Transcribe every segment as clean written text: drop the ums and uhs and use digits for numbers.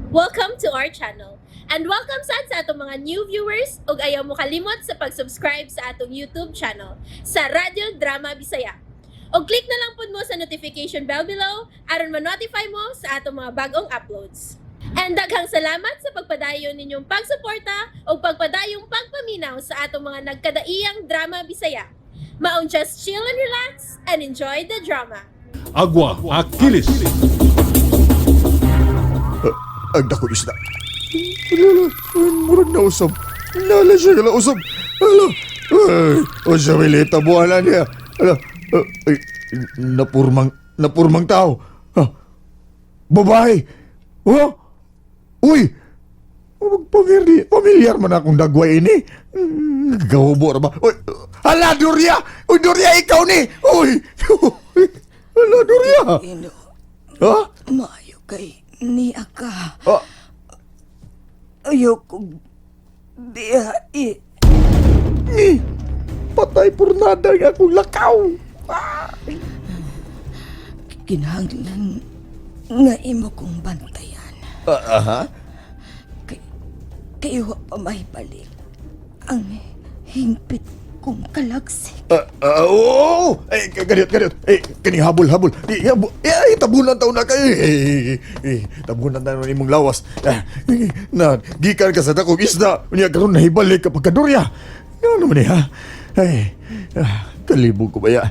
Welcome to our channel. And welcome sa atong mga new viewers ug ayaw mo kalimot sa pag-subscribe sa atong YouTube channel sa Radio Drama Bisaya. O click na lang pud mo sa notification bell below aron ma-notify mo sa atong mga bagong uploads. And daghang salamat sa pagpadayon ninyong pagsuporta o pagpadayong pagpaminaw sa atong mga nagkadaiyang Drama Bisaya. Maong just chill and relax and enjoy the drama. Agua Aquiles. Ang dako isda. Lala, murag na usab. Lala siya na usab. Lala. Ay, o siya wilita buhala niya. Lala, ay, napurmang tao. Ha? Babae. Ha? Uy! Pamilyar man akong dagway ini. Gahubo na ba? Uy! Hala, Doria! Uy, Doria, ikaw ni! Uy! Hala, Doria! Ino, Ha? maayo kay niya ka. Ah, Ayoko biyahe. ni! Patay purnada nga akong lakaw! Kinahanglan nga imo kong bantayan. Aha? Kayo pa may balik ang hingpit kong kalagsik. Oo! Eh, ganit. Eh, kani habol. Tabunan taon na kayo. Tabunan taon na imong lawas. Gikan ka sa dakong isda. Unya karon nahibalik kapag kadurya. Ano naman ha? Ay, kalibog ko ba ya?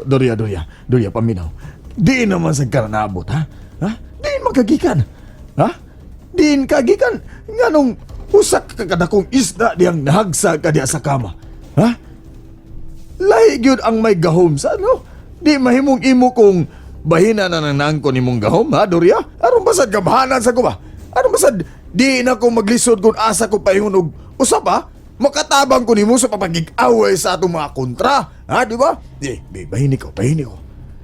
Doria, paminaw. Di naman sa karanabot, ha? Di makagikan. Ha? Di kagikan. Nga nung usak ka kadakong isda diyang nahagsa ka diya sa kama. Ha? Lahi gyud ang may gahom sa ano? Di mahimong imo kung bahina na nang naangko nimong gahom, ha, Doria? Aron basad gabahanan sa ko ba? Aron basad di na ko maglisod kung asa ko paingon og usap, ha? Makatabang ko nimo sa papagig-away sa atong mga kontra, ha, di ba? Bahini ko.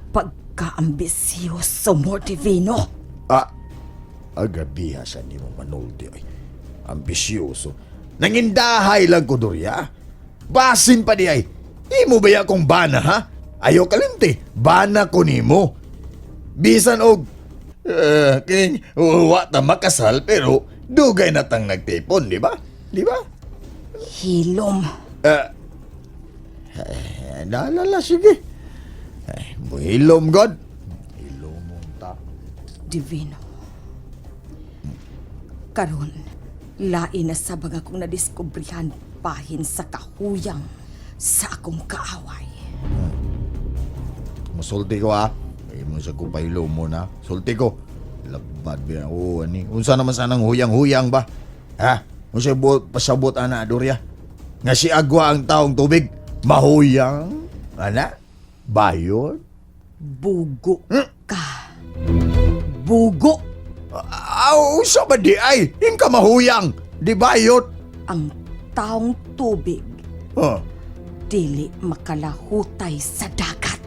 Pagka-ambisyoso mo, Divino. Agabiha siya ni mo manulti ay ambisyoso. Nangindahay lang ko, Doria. Basin pa di ay. Imo ba akong bana, ha? Ayaw kalimti. Bana ko nimo. Bisan og kining wa ta makasal pero dugay na tang nagtipon, di ba? Di ba? Hilom. Naalala, sige. Buhilom, God. Hilom mo ta. Divino. Karon, lain na sabag akong nadiskubrihan bahin sa kahuyang sa akong kaaway. Masulti ko, ha? Ay mo sa kupaylo mo na. Sulti ko. Labad ba? Oo, ani. Unsa naman sanang huyang-huyang ba? Ha? Unsa pasabot, ana, Doria? Nga si Agwa ang taong tubig. Mahuyang? Ana? Bayon? Bugo ka. Bugo. Unsa ba di ay? Yung ka mahuyang. Di bayot? Ang taong tubig Huh? dili makalahutay sa dagat.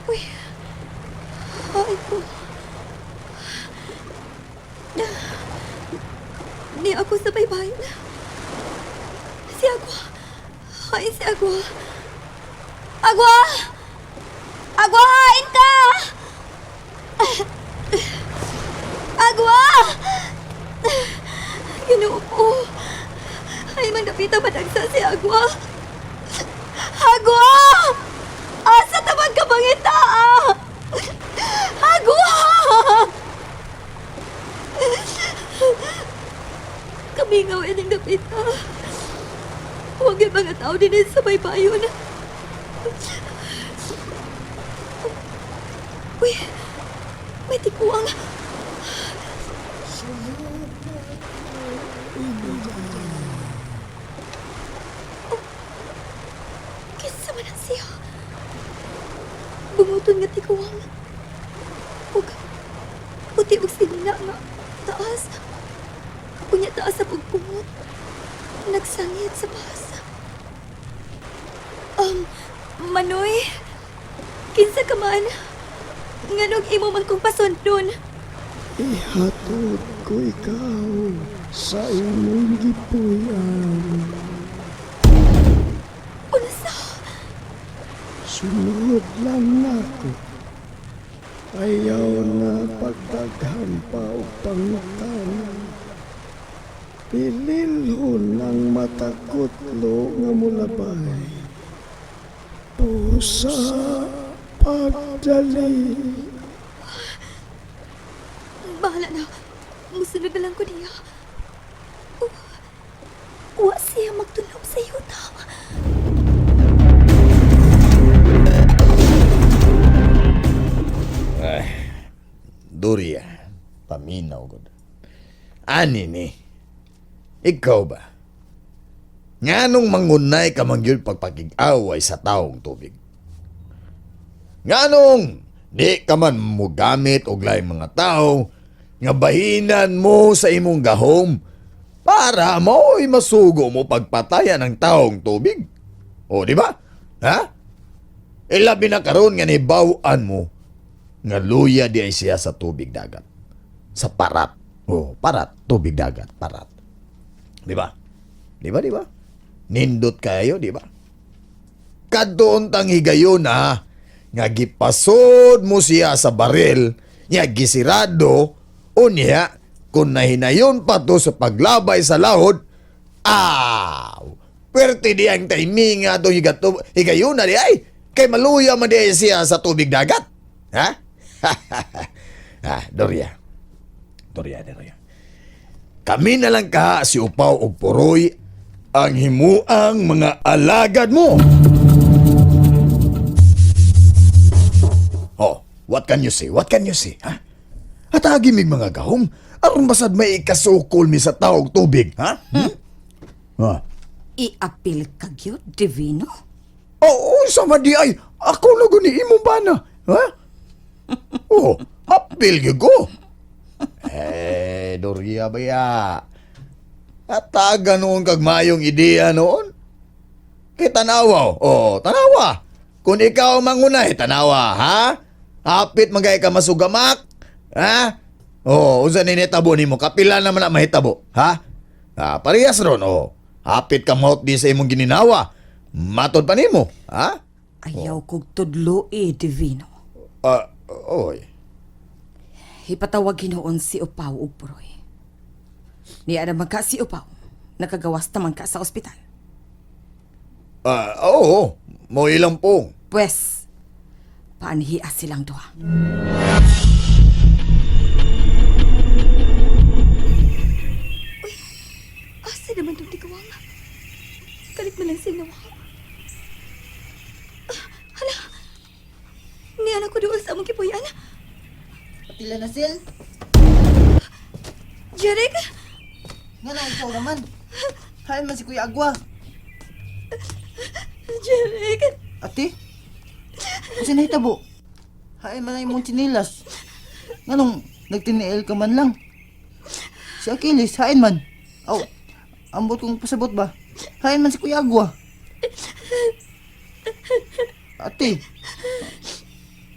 Uy, ay ko. Ni ako sa baybayin. Si Agwa. Ay, si Agwa. Agwa! Agwa, hain ka! Agwa! Ginoo ko. Ay, manapita madagsa si Agwa. Agwa! Asa tamang kabangita! Agwa! Kamingaw ining napita. Huwag yung mga tao din sa baybayon. Uy, may tikuang. Oh, kinsa man ang siya? Bunguton nga tikuang. Ug, puti og sinina nga taas. Kunya taas sa pagpungot. Nagsangit sa bahasa. Manoy, kinsa ka man? Nganog imo man kong pasundon. Ihatod ko ikaw sa imong gipuy-an. Unsa? Sunod lang nako. Ayaw na pagdaghampa o pangutanan. Pililhon ang matakotlo nga mulabay. Pusa pagdali. Bahala na. Musunod na lang ko niya. Wa siya magtunog sa yuta. Doria, paminaw ko. Ani ni, ikaw ba? Nganong mangunay ka mangyul pagpakig-away sa taong tubig? Nganong di ka man mo gamit og laing mga tao nga bahinan mo sa imong gahom para mao'y masugo mo pagpatayan ng taong tubig? O, di ba? Ha? Ilabi na karon nga nibaw-an mo nga luya di ay siya sa tubig dagat. Sa parat. Oh, parat. Tubig dagat. Parat. Di ba? Di ba, di ba? Nindot kayo, di ba? Kadton tang higayon na nga gipasod mo siya sa baril, nga gisirado, o niya, kung nahinayon pa to sa paglabay sa lahod, pwerte di ang timing nga itong higayon na di ay, kay maluya man di ay siya sa tubig dagat. Ha? Doria. Kami na lang ka si Upaw og Puroy ang himuang mga alagad mo. Oh, what can you say? Ha? Atagi mig mga gahom, aron basad may ikasukol mi sa taog tubig, ha? Iapil kagyo, Divino? Oo, sama di ay, ako lago ni imo bana, ha? Oh, apil gyud ko. Doria baya. Ataga noon kag mayong ideya noon. Kay tanawa, tanawa. Kung ikaw mangunay, tanawa, ha? Hapit magay ka masugamak, ha? Unsa ni netabo nimo? Kapila naman na mahitabo, ha? Parehas ron, Hapit ka maut di sa imong gininawa. Matod pa nimo, ha? Ayaw kog tudlo Divino. Oy. Ipatawag ginoon si Upaw ug Puroy. Niya naman ka si Upaw. Nakagawas naman ka sa ospital. Oo. Mo ilang pong. Pwes, paanhiya silang duha. Asa naman itong tigawang? Kalit man lang siya nawa. Hala! Ni anak ko doon sa among kipuyan. Patila na, Sil. Jarek! Nga na, ikaw naman. Hain man si Kuya Agwa. Jarek! Ate? Kasi nahitabo. Hain man na yung mong chinilas. Nga nung nagtiniel ka man lang. Si Achilles, hain man. Ambot kong pasabot ba? Hain man si Kuya Agwa. Ate.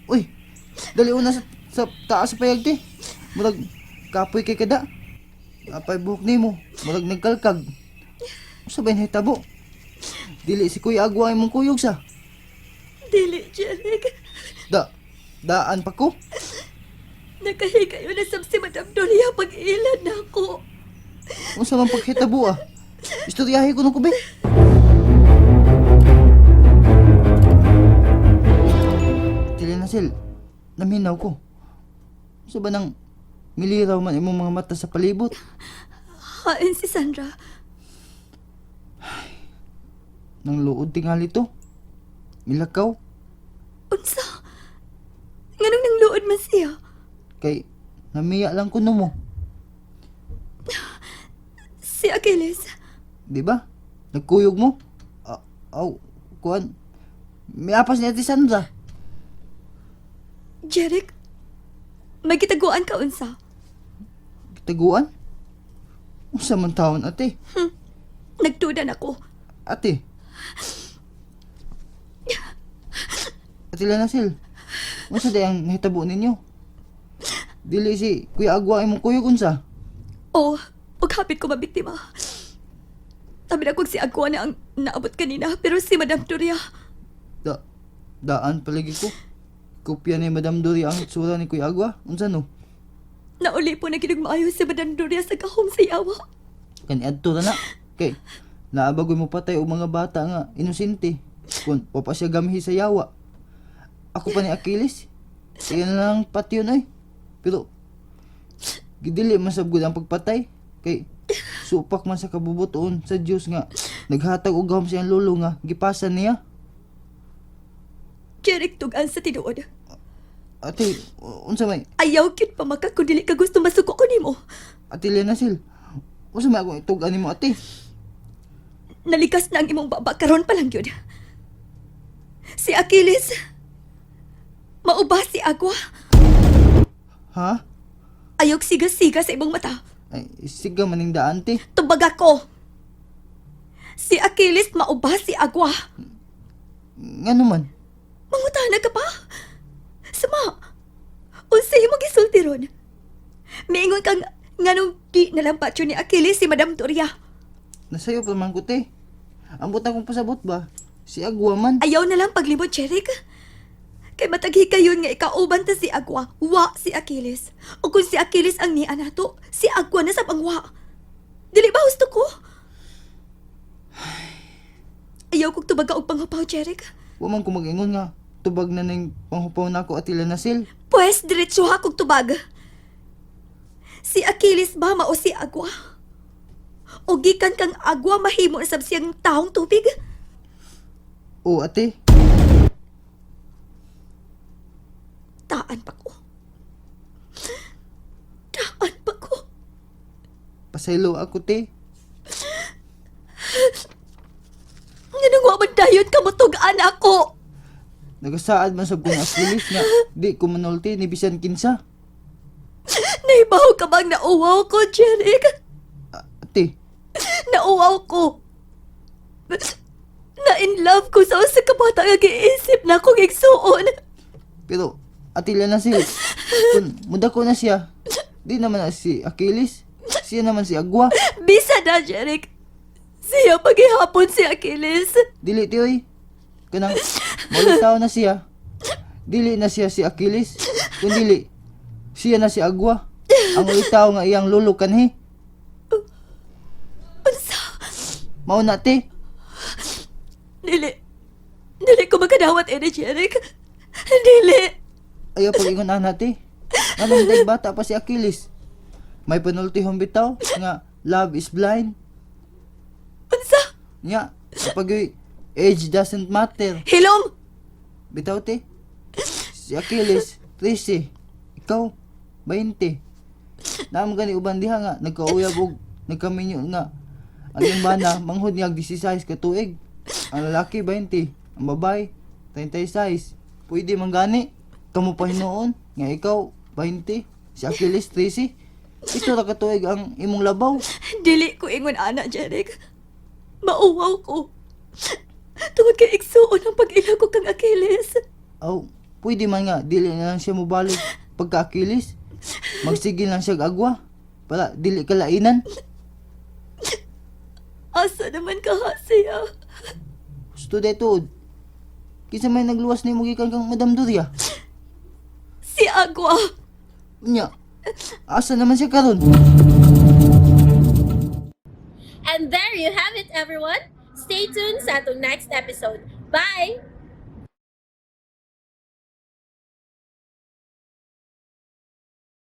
Uy, dali una sa taas sa payag, te. Murag kapoy kay kada. Apay buhok nimo, murag nagkalkag. Sabay na hitabo. Dili si Kuya Agwa imong kuyog sa. Dili, Jarek. Daan pa ko. Nakahigayo na sa si Madam Doria pag-ilan na ako. Unsa man paghitabo ah. Istoryahe ko nung kubi. Tili na, Sil. Naminaw ko. Sa ba nang miliraw man imong mga mata sa palibot? Hain si Sandra. Nang luod tingali to. Milakaw. Unsa? Nganong nang luod man siya? Kay namiya lang ko mo. Si Achilles. Di ba? Nagkuyog mo? Kuan. May apas niya ti Sandra. Jarek, may kitaguan ka unsa? Taguan? Unsa man taon, ate? Nagtudan ako. Ate. Ate Lanasil. Unsa day ang nahitabo ninyo? Dili si Kuya Agwa imong kuyog unsa? Oh, ug hapit ko mabiktima. Tabi na kong si Agwa na ang naabot kanina, pero si Madam Doria, Daan palagi ko. Kopya ni Madam Doria ang itsura ni Kuya Agwa. Unsa no? Nauli po na ginugmaayo si Madam Doria sa gahom sa yawa. Kani adto na na. Kay naabagoy mo patay og mga bata nga inosente. Kun wa pa siya gamhi sa yawa. Ako pa ni Achilles. Iyan na lang patyon ay. Pero gidili man sab gud ang pagpatay. Kay supak man sa kabubuton sa Dios nga naghatag og gahom siyang lolo nga gipasan niya. Jeric, tugan sa tinuod. Ate, unsa may Ayaw cute pa maka kung dili ka gusto masuko ko nimo. Ate Lenasil. Unsa may akong itugan nimo ate? Nalikas na ang imong baba karon pa lang yun. Si Achilles. Mauba si Agwa. Ha? Ayok siga-siga sa imong mata. Ay, siga maning daan te. Tubag ako. Si Achilles mauba si Agwa. Ngano man? Mangutana ka pa? Sama. Unsay mo gisulti ron? Miingon kang nganong di nalampatyo ni Achilles si Madam Doria. Nasayo pa man ko te. Ambot akong pasabot ba? Si Agwa man. Ayaw na lang paglimot, Jeric. Kay mataghi kayon nga ikauban ta si Agwa, wa si Achilles. O kung si Achilles ang niya nato, si Agwa na sa pangwa. Dili ba gusto ko? Ayaw kong tubaga og panghupaw, Jeric. Wa man ko mag-ingon nga. Tubag na ning panghupaw nako Ate Lenasil. Pues, diretso ha kong tubag. Si Achilles ba mao si Agwa? O gikan kang Agwa mahimo na sab siyang taong tubig? O ate, Taan pa ko. Taan pa ko. pasaylo ako te. Nga wa man dayon ka motugaan ako. Nagasaad man sab ko nga Achilles nga di ko manulti ni bisan kinsa. Naibaw ka bang nauwaw ko, Jeric? Ate, Nauwaw ko. Na in love ko sa usa ka bata nga giisip na akong igsuon. pero Ate Lenasil, kung muda ko na siya, di naman na si Achilles, siya naman si Agwa. Bisa na, Jeric. Siya paghihapon si Achilles. Dili tiyoy. Kanang maulitaw na siya. Dili na siya si Achilles, kung dili siya na si Agwa. Ang ulitaw nga iyang lolo kanhi. Unsa? Mao na te. Dili ko makadawat ini, Jeric. Dili. Ayaw pag-ingon na te. Anong day bata pa si Achilles? May panultihong bitaw nga love is blind. Unsa? Nya, kapag age doesn't matter. Hilom! Bitaw te. Si Achilles, 13. Ikaw, 20. Naam gani uban diha nga nagkauyab og nagkaminyo nga ang yung bana manghud niya 16 ka tuig. Ang lalaki 20, ang babae 36. Pwede man gani. Kamu pa hinoon nga ikaw 20, si Achilles 13. Ito ra ka tuig ang imong labaw. Dili ko ingon ana, Jeric. Mauwaw ko. Tungod kay igsuon ang pag-ila ko kang Achilles. Aw, pwede man nga dili na lang siya mobalik pagka Achilles. Magsigil lang siya Agwa para dili kalainan. Asa naman ka ha siya? Gusto detod. Kinsa may nagluwas nimo gikan kang Madam Doria? Si Agwa. Nya, asa naman siya karon? And there you have it, everyone. Stay tuned sa atong next episode. Bye!